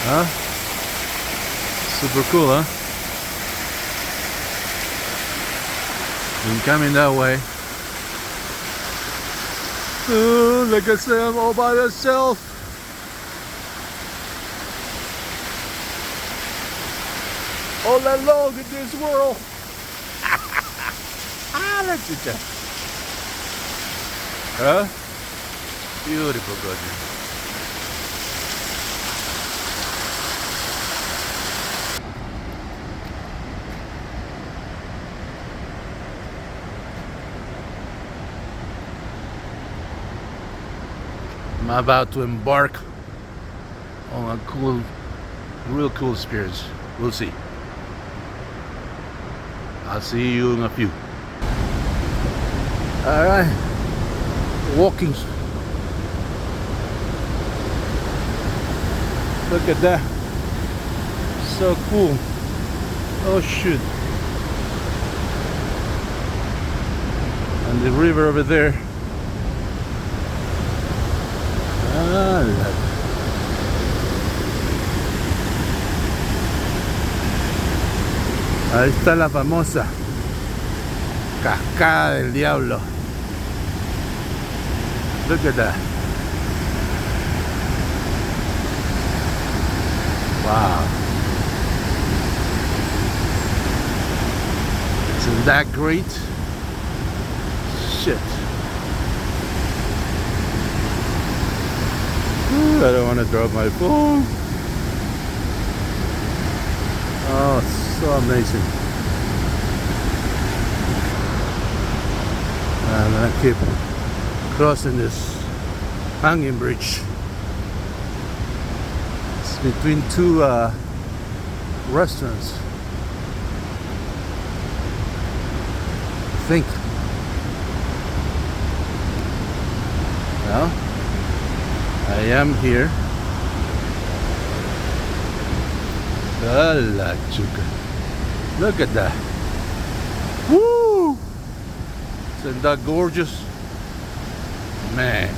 Huh? Super cool, huh? And coming that way. Oh, like I said, I'm all by myself. All alone in this world. Look at that. Huh? Beautiful, gorgeous. I'm about to embark on a cool, real cool experience. We'll see. I'll see you in a few. All right, walking. Look at that, so cool. Oh shoot. And the river over there. Ahí está la famosa Cascada del Diablo. Look at that. Wow. Isn't that great? Shit. Ooh, I don't want to drop my phone. Oh, so amazing. And I keep crossing this hanging bridge. It's between two restaurants, I think. Well, I am here. Hola, chuka. Look at that. Woo! Isn't that gorgeous? Man.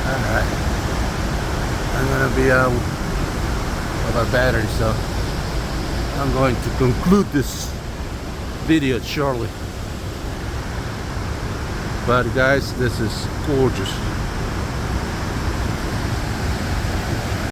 Alright. I'm gonna be out of our battery, so I'm going to conclude this video shortly. But guys, this is gorgeous.